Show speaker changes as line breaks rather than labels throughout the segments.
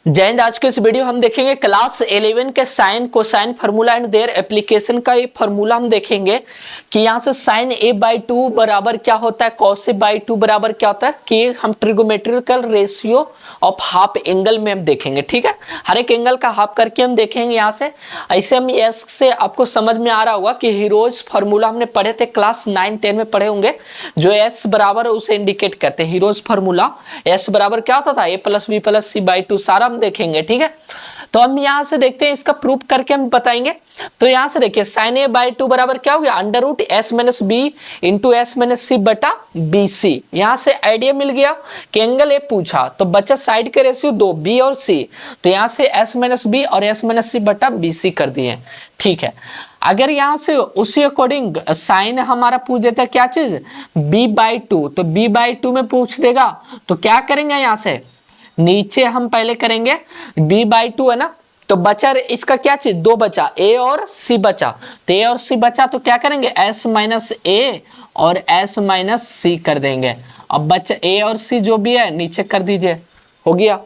जय हिंद। आज के इस वीडियो हम देखेंगे क्लास 11 के sine cosine formula and their application का एक फार्मूला हम देखेंगे कि यहाँ से साइन ए बाई टू बराबर क्या होता है, कॉस ए बाई टू बराबर क्या होता है, कि हम ट्रिगोमेट्रिकल रेशियो ऑफ हाफ एंगल में हम देखेंगे। ठीक है, हर एक एंगल का हाफ करके हम देखेंगे यहाँ से। ऐसे हम एस से आपको समझ में आ रहा होगा कि हीरोज फार्मूला हमने पढ़े थे, क्लास 9-10 में पढ़े होंगे, जो एस बराबर उसे इंडिकेट करते हैं। हीरोज फार्मूला एस बराबर क्या होता था, A plus B plus C by two, सारा हम देखेंगे। ठीक है, तो हम यहां से देखते हैं, इसका प्रूफ करके हम बताएंगे। तो यहां से देखिए साइन ए बाई टू बराबर क्या हो गया, under root S minus B into S minus C बटा बी सी। यहां से आइडिया मिल गया कि एंगल ए पूछा तो बचा साइड के रेशियो दो, बी और सी, तो यहां से एस माइनस बी और एस माइनस सी बटा बी सी कर दिए। ठीक है, अगर यहां से उसी अकॉर्डिंग साइन हमारा पूछ देता है क्या चीज, बी बाई टू, तो बी बाई टू में पूछ देगा तो क्या करेंगे, यहां से नीचे हम पहले करेंगे b बाई टू है ना, तो बचा इसका क्या चीज, दो बचा, a और c बचा, तो a और c बचा तो क्या करेंगे, s माइनस a और s माइनस c कर देंगे। अब बचा a और c जो भी है नीचे कर दीजिए, हो गया।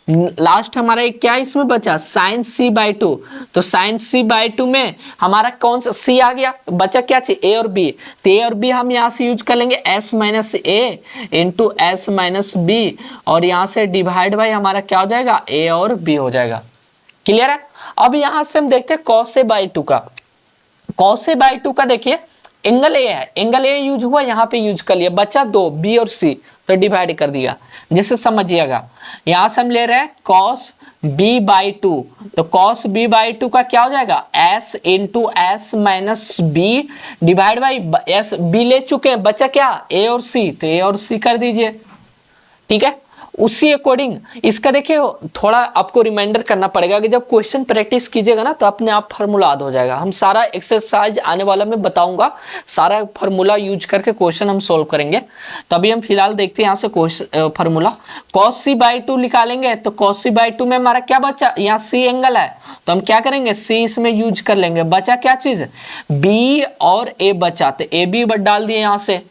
लास्ट हमारा एक क्या इसमें बचा, साइन c बाई टू, तो साइन c बाई टू में हमारा कौन सा c आ गया, बचा क्या चाहिए, a और b, तो a और b हम यहाँ से यूज कर लेंगे s minus a into S minus B, और यहाँ से डिवाइड बाई हमारा क्या हो जाएगा, a और b हो जाएगा। क्लियर है। अब यहाँ से हम देखते हैं कॉस ए बाई टू का। कॉस ए बाई टू का देखिए एंगल ए है, एंगल ए यूज हुआ, यहाँ पे यूज कर लिया, बचा दो, बी और सी, तो डिवाइड कर दिया, जिससे समझिएगा। यहां से हम ले रहे हैं कॉस बी बाई टू, तो कॉस बी बाई टू का क्या हो जाएगा, S into S minus B divide by S, B ले चुके हैं, बचा क्या, ए और सी, तो ए और सी कर दीजिए। ठीक है, उसी अकॉर्डिंग इसका देखिए थोड़ा आपको रिमाइंडर करना पड़ेगा कि जब क्वेश्चन प्रैक्टिस कीजिएगा ना तो अपने आप फार्मूला याद हो जाएगा। हम सारा एक्सरसाइज आने वाला में बताऊंगा, सारा फार्मूला यूज करके क्वेश्चन हम सोल्व करेंगे। तो अभी हम फिलहाल देखते हैं यहाँ से question formula, cos C by two निकालेंगे, तो कॉस सी बाई टू में हमारा क्या बचा, यहाँ सी एंगल है, तो हम क्या करेंगे, सी इसमें यूज कर लेंगे, बचा क्या चीज, बी और ए बचा, तो ए बी डाल दिए यहाँ से।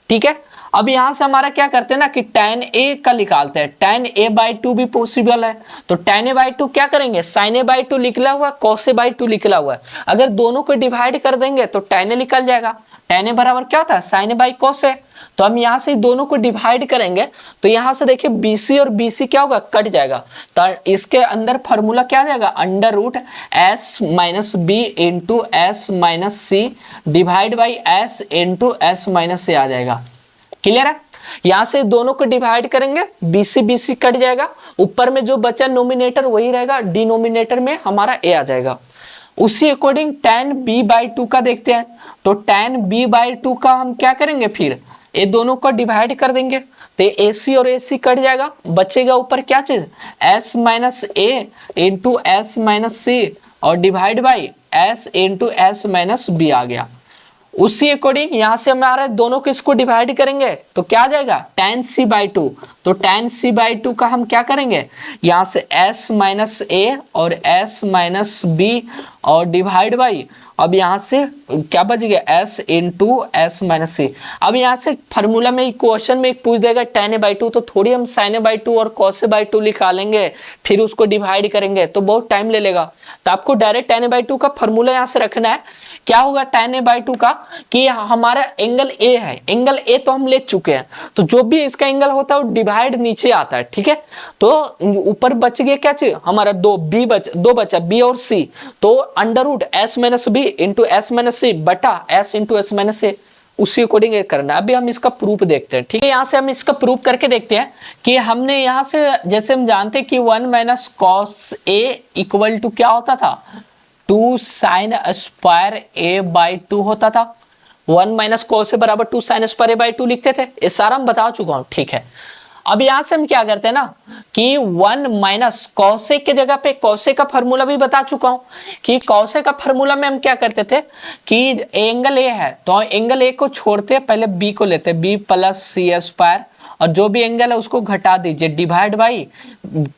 ठीक है, अब यहां से हमारा क्या करते हैं ना कि tan a का निकालते हैं, tan a बाई टू भी पॉसिबल है, तो tan a बाई टू क्या करेंगे, sin a बाई टू निकला हुआ, cos a बाई टू निकला हुआ है, अगर दोनों को डिवाइड कर देंगे तो tan a निकल जाएगा। tan a बराबर क्या था, sin a by cos a, तो हम यहाँ से दोनों को डिवाइड करेंगे, तो यहाँ से देखिए BC और BC क्या होगा, कट जाएगा, तो इसके अंदर फार्मूला क्या आ जाएगा, under root s minus B into S minus C divide by S into S minus C आ जाएगा। क्लियर है, यहां से दोनों को डिवाइड करेंगे, BC BC कट जाएगा, ऊपर में जो बचा नोमिनेटर वही रहेगा, डिनोमिनेटर में हमारा a आ जाएगा। उसी according tan b by two का देखते हैं, तो tan b बाई टू का हम क्या करेंगे, फिर ये दोनों को डिवाइड कर देंगे, तो AC और AC कट जाएगा, बचेगा ऊपर क्या चीज, s minus a into S minus C और divide by s into S minus B आ गया। उसी अकॉर्डिंग यहां से हमारे दोनों को इसको डिवाइड करेंगे तो क्या आ जाएगा, tan c बाई टू, तो tan c बाई टू का हम क्या करेंगे, यहां से s माइनस ए और s माइनस बी और डिवाइड बाई, अब यहां से क्या बच गया, s इंटू एस माइनस सी। अब यहां से फार्मूला में क्वेश्चन में पूछ देगा tan a बाई टू, तो थोड़ी हम sin a बाई टू और cos a बाई टू निकालेंगे, फिर उसको डिवाइड करेंगे तो बहुत टाइम ले लेगा, तो आपको direct tan a by two का फार्मूला यहां से रखना है। क्या होगा tan a बाई टू का, कि हमारा एंगल ए है, एंगल ए तो हम ले चुके हैं, तो जो भी इसका एंगल होता है वो डिवाइड नीचे आता है। ठीक है, तो ऊपर बच गया क्या चीज, हमारा दो बचा बी और सी, तो under root S minus B into S minus C बटा S into S minus C, उसी अकॉर्डिंग करना है। अभी हम इसका प्रूफ देखते हैं। ठीक है, यहाँ से हम इसका प्रूफ करके देखते हैं कि हमने यहाँ से जैसे हम जानते हैं कि 1 minus cos A equal to क्या होता था, 2 sine square A by two होता था। 1 माइनस कॉस ए बराबर 2 sine square A by two लिखते थे, ये सारा हम बता चुका हूं। ठीक है, अब यहां से हम क्या करते हैं ना कि 1 माइनस कॉस ए के जगह पे कॉस ए का फार्मूला भी बता चुका हूं कि कॉस ए का फार्मूला में हम क्या करते थे कि एंगल ए है तो एंगल ए को छोड़ते पहले बी को लेते, बी प्लस सी स्क्वायर, और जो भी एंगल है उसको घटा दीजिए, divide by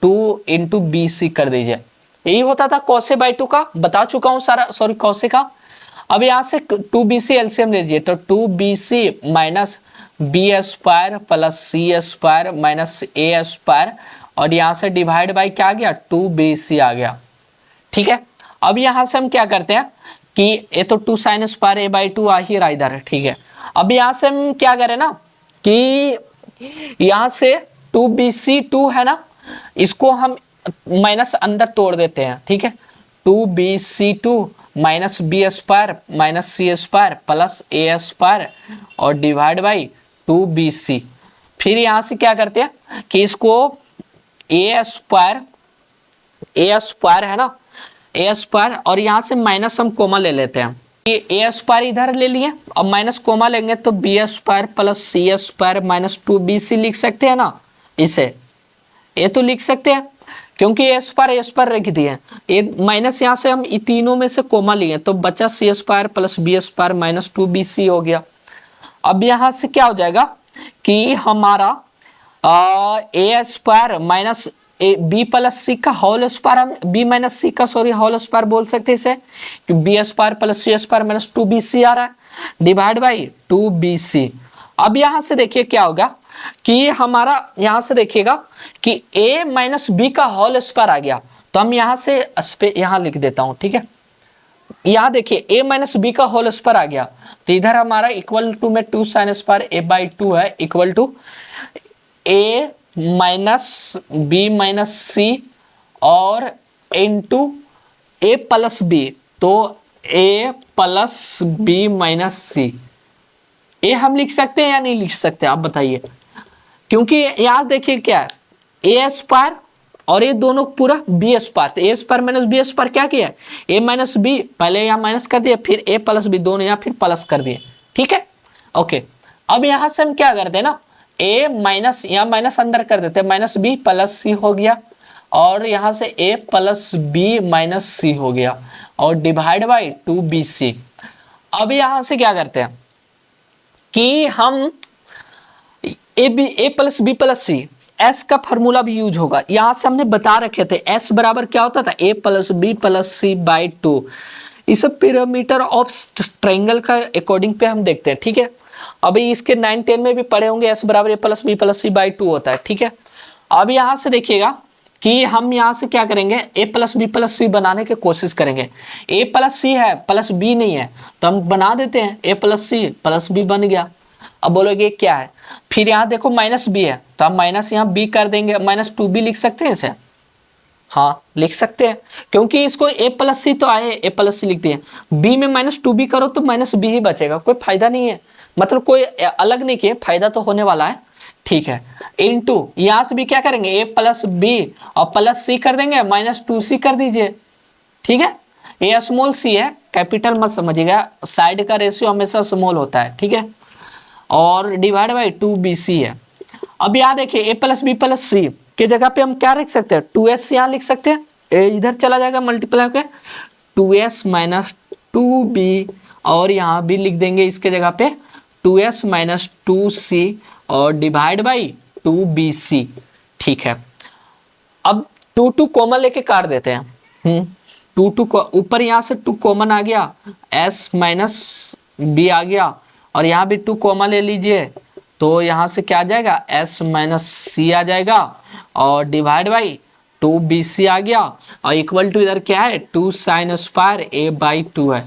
2 into B C कर दीजिए। यही होता था cos a बाई टू का, बता चुका हूं सारा, सॉरी cos a का। अब यहां से 2bc एलसीएम लीजिए, तो 2bc minus B square plus C square minus A square और यहाँ से डिवाइड बाई क्या आ गया 2bc आ गया। ठीक है, अब यहाँ से हम क्या करते हैं कि ये तो 2 साइन स्क्वायर a बाई 2 आ ही रहा इधर। ठीक है, अब यहाँ से हम क्या करें ना कि यहाँ से 2bc2 है ना, इसको हम माइनस अंदर तोड़ देते हैं। ठीक है, 2bc2 minus B square minus C square plus A square और डिवाइड बाई 2bc। फिर यहाँ से क्या करते हैं कि इसको ए स्क्वायर है ना, ए स्क्वायर और यहाँ से माइनस हम कोमा ले लेते हैं। ये ए स्क्वायर इधर ले लिए, अब माइनस कोमा लेंगे तो B square plus C square minus 2bc लिख सकते हैं ना। इसे ये तो लिख सकते हैं क्योंकि ए स्क्वायर रख दिए, ये माइनस यहाँ से हम तीनों में से कोमा लिए तो बचा C square plus B square minus 2bc हो गया। अब यहाँ से क्या हो जाएगा कि हमारा ए स्क्वायर माइनस बी प्लस सी का होल स्क्वायर, हम बी माइनस सी का होल स्क्वायर बोल सकते हैं इसे, कि B square plus C square minus 2bc आ रहा है डिवाइड बाई 2bc। अब यहाँ से देखिए क्या होगा कि हमारा यहाँ से देखिएगा कि a माइनस बी का होल स्क्वायर आ गया, तो हम यहाँ से यहाँ लिख देता हूँ। ठीक है, यहाँ देखिए a माइनस बी का होल स्क्वायर आ गया, तो इधर हमारा इक्वल टू में 2 साइन स्क्वायर a बाई 2 है equal to a minus B minus C और इनटू a प्लस बी, तो a plus B minus C. ये हम लिख सकते हैं या नहीं लिख सकते आप बताइए, क्योंकि यहाँ देखिए क्या है ए स्क्वायर और ये दोनों पूरा बी स्क्वायर, तो ए स्क्वायर माइनस बी स्क्वायर क्या किया है ए माइनस बी, पहले यहाँ माइनस कर दिया फिर ए प्लस बी दोनों यहाँ फिर प्लस कर दिए। ठीक है, ओके। अब यहाँ से हम क्या करते हैं ना ए माइनस यहाँ माइनस अंदर कर देते हैं, माइनस बी प्लस सी हो गया और यहाँ से ए प्लस बी माइनस सी हो गया और डिवाइड बाई 2bc। अब यहाँ से क्या करते हैं कि हम A plus B plus C S का फॉर्मूला भी यूज होगा। यहां से हमने बता रखे थे एस बराबर क्या होता था A plus B plus C by 2। इस पिरामीटर ऑफ ट्रायंगल का अकॉर्डिंग पे हम देखते हैं। ठीक है, अभी इसके 9-10 में भी पढ़े होंगे एस बराबर A plus B plus C by 2 होता है। ठीक है, अब यहां से देखिएगा कि हम यहां से क्या करेंगे ए प्लस बी प्लस सी बनाने की कोशिश करेंगे। ए प्लस सी है प्लस बी नहीं है तो हम बना देते हैं ए प्लस सी प्लस बी बन गया। अब बोलोगे क्या है, फिर यहाँ देखो माइनस बी है तो हम माइनस यहाँ बी कर देंगे, माइनस 2b लिख सकते हैं इसे, हाँ लिख सकते हैं क्योंकि इसको ए प्लस सी तो आए ए प्लस सी लिख दिए, बी में माइनस 2b करो तो माइनस बी ही बचेगा, कोई फायदा नहीं है, मतलब कोई अलग नहीं किए, फायदा तो होने वाला है। ठीक है, इनटू यहाँ से भी क्या करेंगे ए प्लस बी और प्लस सी कर देंगे माइनस 2c कर दीजिए। ठीक है, ए स्मॉल सी है कैपिटल मत समझिएगा, साइड का रेशियो हमेशा स्मॉल होता है। ठीक है, और डिवाइड बाई 2bc है। अब यहाँ देखिए ए प्लस बी प्लस सी के जगह पे हम क्या लिख सकते हैं 2s यहाँ लिख सकते हैं, ए इधर चला जाएगा मल्टीप्लाई होकर 2s माइनस 2b और यहाँ भी लिख देंगे इसके जगह पे 2s माइनस 2c और डिवाइड बाई 2bc। ठीक है, अब 2 कॉमन लेके काट देते हैं। 2 को ऊपर यहाँ से 2 कॉमन आ गया, s माइनस b आ गया और यहाँ भी 2 कॉमन ले लीजिए तो यहाँ से क्या आ जाएगा s माइनस सी आ जाएगा और डिवाइड बाई 2bc आ गया और इक्वल टू इधर क्या है 2 साइन स्क्वायर a बाई 2 है,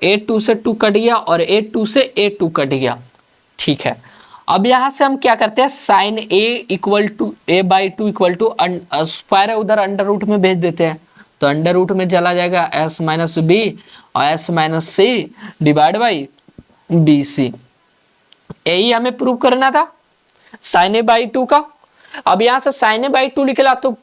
a2 से 2 कट गया और a2 से a2 कट गया। ठीक है, अब यहाँ से हम क्या करते हैं sine a equal to a by 2 equal to square है उधर अंडर रूट में भेज देते हैं, तो अंडर रूट में चला जाएगा s माइनस बी और s minus C divide by bc। यही हमें प्रूव करना था साइन ए बाई 2 का। अब यहाँ से साइन ए बाई 2 निकला तो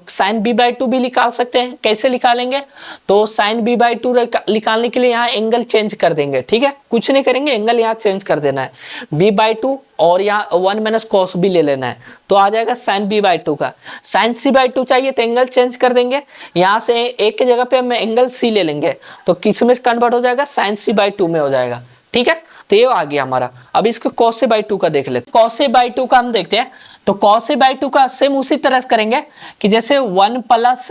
साइन बी बाई 2 भी निकाल सकते हैं। कैसे निकालेंगे तो साइन बी बाई 2 निकालने के लिए यहाँ एंगल चेंज कर देंगे। ठीक है, कुछ नहीं करेंगे, एंगल यहाँ चेंज कर देना है बी बाई 2 और यहाँ 1 माइनस कॉस भी ले लेना है तो आ जाएगा साइन बी बाई 2 का। साइन सी बाई 2 चाहिए तो एंगल चेंज कर देंगे, यहाँ से एक के जगह पे हम एंगल सी ले लेंगे तो किस में कन्वर्ट हो जाएगा साइन सी बाई 2 में हो जाएगा। ठीक है, तो ये आ गया हमारा। अब इसको कॉस ए बाई 2 का देख लेते हैं। कॉस ए बाई 2 का हम देखते हैं तो कॉस ए बाई 2 का सेम उसी तरह करेंगे कि जैसे 1 प्लस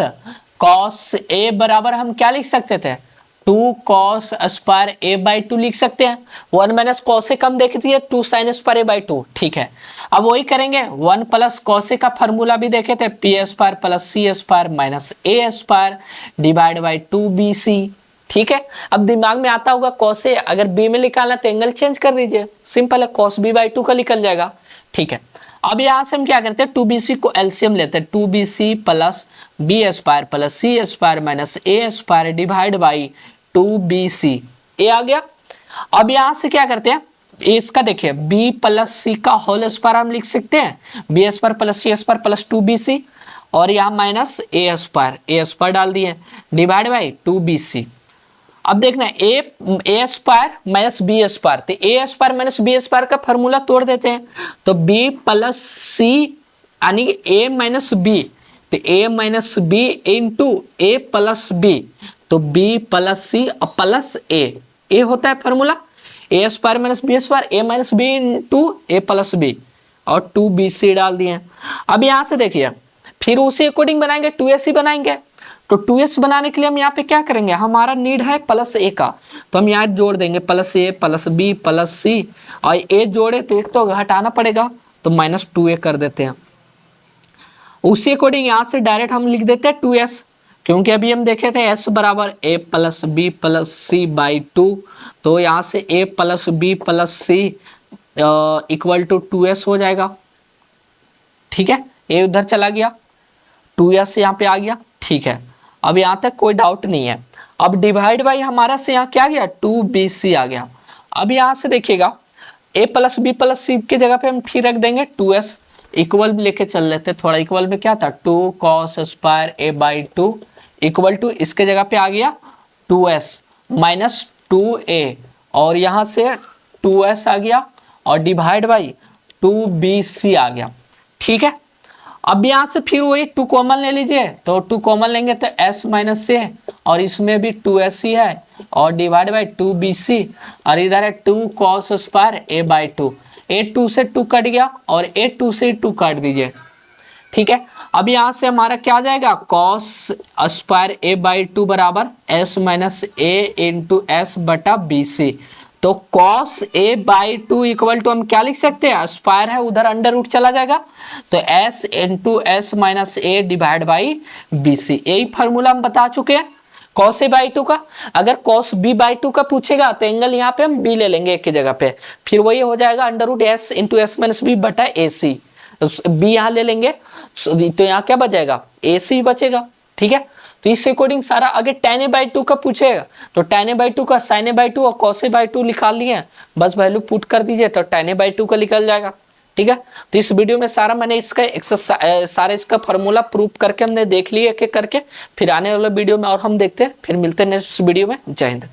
कॉस ए बराबर हम क्या लिख सकते थे 2 cos स्क्वायर ए बाई 2 लिख सकते हैं। 1 माइनस कॉस से कम देख दिए 2 साइन स्क्वायर ए बाई 2, ठीक है। अब वही करेंगे 1 प्लस कॉस का फॉर्मूला भी देखे थे, P square plus C square minus A square divide by 2bc, ठीक है। अब दिमाग में आता होगा कॉस से अगर बी में निकालना तो एंगल चेंज कर दीजिए, सिंपल है, cos b बाई 2 का निकल जाएगा, ठीक है। अब यहां से हम क्या करते हैं 2bc को एलसीएम लेते हैं, 2bc plus B square plus C square minus A square divide by 2bc, A आ गया। अब यहां से क्या करते हैं इसका देखिए b प्लस सी का होल स्क्वायर हम लिख सकते हैं, B square plus C square plus 2bc और यहाँ माइनस ए स्क्वायर डाल दिए डिवाइड बाई 2bc। अब देखना ए स्क्वायर माइनस बी स्क्वायर, तो ए स्क्वायर माइनस बी स्क्वायर का फॉर्मूला तोड़ देते हैं, तो बी प्लस सी यानी ए माइनस बी, तो ए माइनस बी इंटू ए प्लस बी, तो बी प्लस सी प्लस ए होता है फॉर्मूला, ए स्क्वायर माइनस बी स्क्वायर, ए माइनस बी इंटू ए प्लस बी और 2bc डाल दिए। अब यहाँ से देखिए फिर उसी अकॉर्डिंग बनाएंगे 2ac बनाएंगे, तो 2s बनाने के लिए हम यहाँ पे क्या करेंगे, हमारा नीड है प्लस ए का, तो हम यहाँ जोड़ देंगे प्लस ए प्लस बी प्लस सी और ए जोड़े तो एक तो हटाना पड़ेगा, तो माइनस 2a कर देते हैं। उसी अकॉर्डिंग यहाँ से डायरेक्ट हम लिख देते हैं 2s, क्योंकि अभी हम देखे थे s बराबर a plus B plus C by 2, तो यहाँ से a plus B plus C equal to 2s हो जाएगा, ठीक है। a उधर चला गया 2s यहाँ पे आ गया, ठीक है। अब यहाँ तक कोई डाउट नहीं है। अब डिवाइड बाई हमारा से यहाँ क्या गया 2bc आ गया। अब यहाँ से देखिएगा a प्लस बी प्लस सी की जगह पे हम फिर रख देंगे 2s, इक्वल भी लेके चल लेते, थोड़ा इक्वल में क्या था 2 cos square A by 2 equal to इसके जगह पे आ गया 2s माइनस 2a और यहाँ से 2s आ गया और डिवाइड बाई 2bc आ गया, ठीक है। अब यहाँ से फिर वही 2 कॉमन ले लीजिए, तो 2 कॉमन लेंगे तो s माइनस a और इसमें भी 2s ही है और डिवाइड बाई 2bc और इधर है 2 cos square a by 2, a 2 से 2 कट गया और a 2 से 2 काट दीजिए, ठीक है। अब यहाँ से हमारा क्या आ जाएगा cos स्क्वायर a बाई 2 बराबर s minus a into S बटा bc, तो cos a बाई 2 इक्वल टू हम क्या लिख सकते हैं, स्क्वायर है उधर अंडर रूट चला जाएगा, तो s into S minus a divide by bc, यही फॉर्मूला हम बता चुके हैं cos a बाई 2 का। अगर cos b बाई 2 का पूछेगा तो एंगल यहाँ पे हम b ले लेंगे एक की जगह पे, फिर वही हो जाएगा under root s into S minus b बटा ac, b यहाँ ले लेंगे तो यहाँ क्या बचेगा ac बचेगा, ठीक है। तो इस अकॉर्डिंग सारा आगे tan a बाई 2 का पूछेगा तो tan a बाई 2 का sin a बाई 2 और cos a बाई 2 निकाल लिए, बस वैल्यू पुट कर दीजिए तो tan a बाई 2 का निकल जाएगा, ठीक है। तो इस वीडियो में सारा मैंने इसका एक्सरसाइज सारा इसका फॉर्मूला प्रूफ करके हमने देख लिया एक एक करके, फिर आने वाले वीडियो में और हम देखते हैं, फिर मिलते हैं नेक्स्ट वीडियो में। जय हिंद।